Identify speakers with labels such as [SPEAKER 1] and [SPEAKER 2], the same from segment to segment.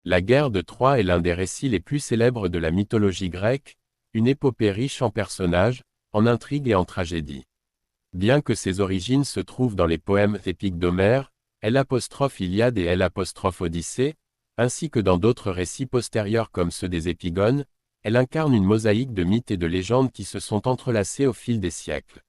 [SPEAKER 1] La guerre de Troie est l'un des récits les plus célèbres de la mythologie grecque, une épopée riche en personnages, en intrigues et en tragédies. Bien que ses origines se trouvent dans les poèmes épiques d'Homère, L'Iliade et Odyssée, ainsi que dans d'autres récits postérieurs comme ceux des épigones, elle incarne une mosaïque de mythes et de légendes qui se sont entrelacés au fil des siècles.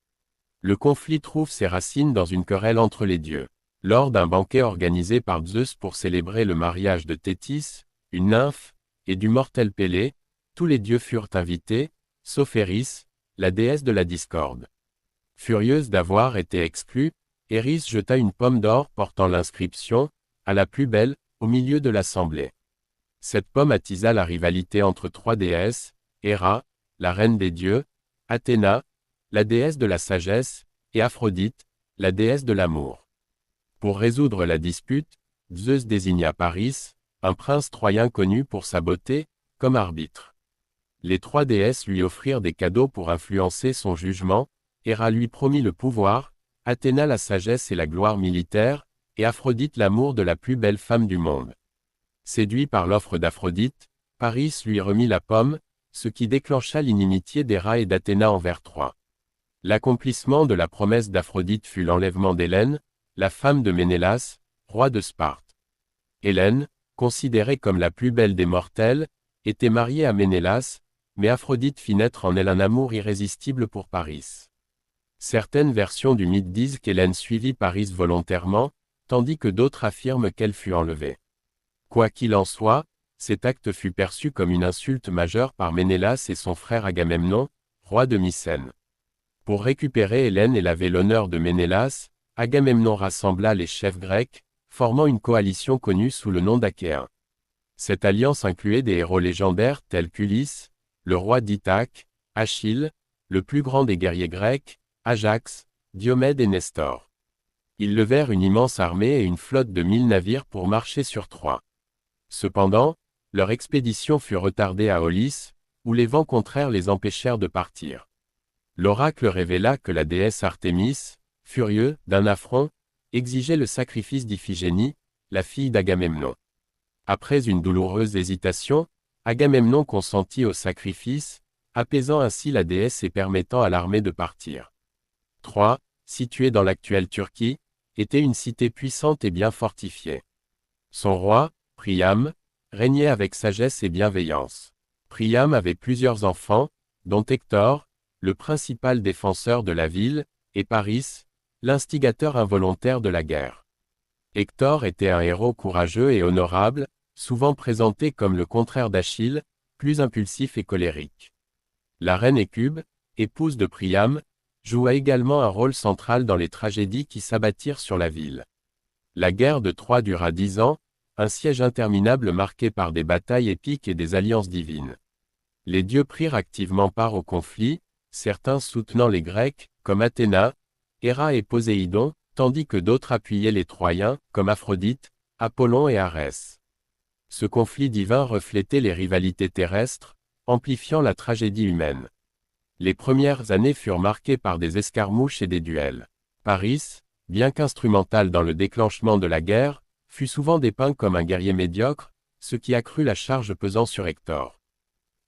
[SPEAKER 1] Le conflit trouve ses racines dans une querelle entre les dieux. Lors d'un banquet organisé par Zeus pour célébrer le mariage de Thétis, une nymphe, et du mortel Pélée, tous les dieux furent invités, sauf Éris, la déesse de la discorde. Furieuse d'avoir été exclue, Éris jeta une pomme d'or portant l'inscription « À la plus belle » au milieu de l'assemblée. Cette pomme attisa la rivalité entre trois déesses, Héra, la reine des dieux, Athéna, la déesse de la sagesse, et Aphrodite, la déesse de l'amour. Pour résoudre la dispute, Zeus désigna Paris, un prince troyen connu pour sa beauté, comme arbitre. Les trois déesses lui offrirent des cadeaux pour influencer son jugement, Héra lui promit le pouvoir, Athéna la sagesse et la gloire militaire, et Aphrodite l'amour de la plus belle femme du monde. Séduit par l'offre d'Aphrodite, Paris lui remit la pomme, ce qui déclencha l'inimitié d'Héra et d'Athéna envers Troie. L'accomplissement de la promesse d'Aphrodite fut l'enlèvement d'Hélène, la femme de Ménélas, roi de Sparte. Hélène, considérée comme la plus belle des mortelles, était mariée à Ménélas, mais Aphrodite fit naître en elle un amour irrésistible pour Paris. Certaines versions du mythe disent qu'Hélène suivit Paris volontairement, tandis que d'autres affirment qu'elle fut enlevée. Quoi qu'il en soit, cet acte fut perçu comme une insulte majeure par Ménélas et son frère Agamemnon, roi de Mycène. Pour récupérer Hélène et laver l'honneur de Ménélas, Agamemnon rassembla les chefs grecs, formant une coalition connue sous le nom d'Achéens. Cette alliance incluait des héros légendaires tels qu'Ulysse, le roi d'Ithaque, Achille, le plus grand des guerriers grecs, Ajax, Diomède et Nestor. Ils levèrent une immense armée et une flotte de 1000 navires pour marcher sur Troie. Cependant, leur expédition fut retardée à Aulis, où les vents contraires les empêchèrent de partir. L'oracle révéla que la déesse Artémis, furieux d'un affront, exigeait le sacrifice d'Iphigénie, la fille d'Agamemnon. Après une douloureuse hésitation, Agamemnon consentit au sacrifice, apaisant ainsi la déesse et permettant à l'armée de partir. Troie, située dans l'actuelle Turquie, était une cité puissante et bien fortifiée. Son roi, Priam, régnait avec sagesse et bienveillance. Priam avait plusieurs enfants, dont Hector, le principal défenseur de la ville, et Paris, l'instigateur involontaire de la guerre. Hector était un héros courageux et honorable, souvent présenté comme le contraire d'Achille, plus impulsif et colérique. La reine Hécube, épouse de Priam, joua également un rôle central dans les tragédies qui s'abattirent sur la ville. La guerre de Troie dura 10 ans, un siège interminable marqué par des batailles épiques et des alliances divines. Les dieux prirent activement part au conflit, certains soutenant les Grecs, comme Athéna, Héra et Poséidon, tandis que d'autres appuyaient les Troyens, comme Aphrodite, Apollon et Arès. Ce conflit divin reflétait les rivalités terrestres, amplifiant la tragédie humaine. Les premières années furent marquées par des escarmouches et des duels. Paris, bien qu'instrumental dans le déclenchement de la guerre, fut souvent dépeint comme un guerrier médiocre, ce qui accrut la charge pesant sur Hector.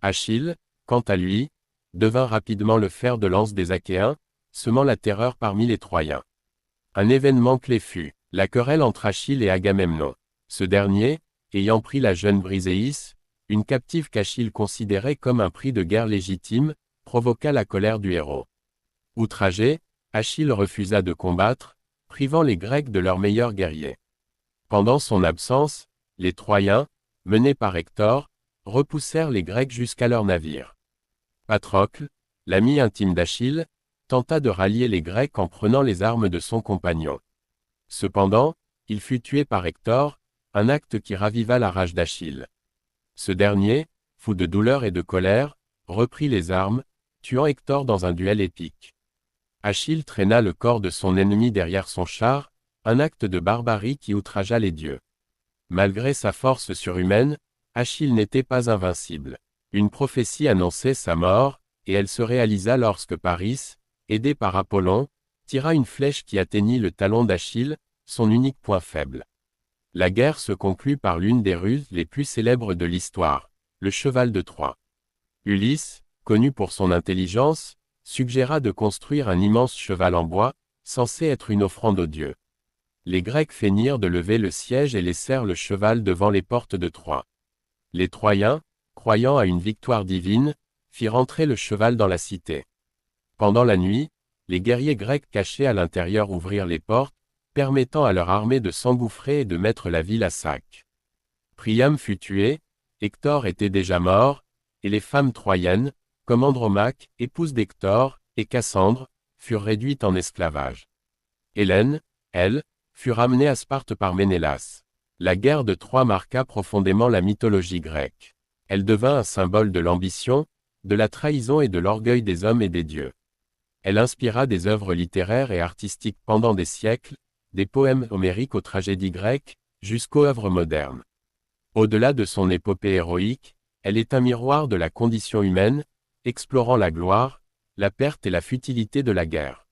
[SPEAKER 1] Achille, quant à lui, devint rapidement le fer de lance des Achéens, semant la terreur parmi les Troyens. Un événement clé fut la querelle entre Achille et Agamemnon. Ce dernier, ayant pris la jeune Briséis, une captive qu'Achille considérait comme un prix de guerre légitime, provoqua la colère du héros. Outragé, Achille refusa de combattre, privant les Grecs de leurs meilleurs guerriers. Pendant son absence, les Troyens, menés par Hector, repoussèrent les Grecs jusqu'à leur navire. Patrocle, l'ami intime d'Achille, tenta de rallier les Grecs en prenant les armes de son compagnon. Cependant, il fut tué par Hector, un acte qui raviva la rage d'Achille. Ce dernier, fou de douleur et de colère, reprit les armes, tuant Hector dans un duel épique. Achille traîna le corps de son ennemi derrière son char, un acte de barbarie qui outragea les dieux. Malgré sa force surhumaine, Achille n'était pas invincible. Une prophétie annonçait sa mort, et elle se réalisa lorsque Paris, aidé par Apollon, tira une flèche qui atteignit le talon d'Achille, son unique point faible. La guerre se conclut par l'une des ruses les plus célèbres de l'histoire, le cheval de Troie. Ulysse, connu pour son intelligence, suggéra de construire un immense cheval en bois, censé être une offrande aux dieux. Les Grecs feignirent de lever le siège et laissèrent le cheval devant les portes de Troie. Les Troyens, croyant à une victoire divine, firent entrer le cheval dans la cité. Pendant la nuit, les guerriers grecs cachés à l'intérieur ouvrirent les portes, permettant à leur armée de s'engouffrer et de mettre la ville à sac. Priam fut tué, Hector était déjà mort, et les femmes troyennes, comme Andromaque, épouse d'Hector, et Cassandre, furent réduites en esclavage. Hélène, elle, fut ramenée à Sparte par Ménélas. La guerre de Troie marqua profondément la mythologie grecque. Elle devint un symbole de l'ambition, de la trahison et de l'orgueil des hommes et des dieux. Elle inspira des œuvres littéraires et artistiques pendant des siècles, des poèmes homériques aux tragédies grecques, jusqu'aux œuvres modernes. Au-delà de son épopée héroïque, elle est un miroir de la condition humaine, explorant la gloire, la perte et la futilité de la guerre.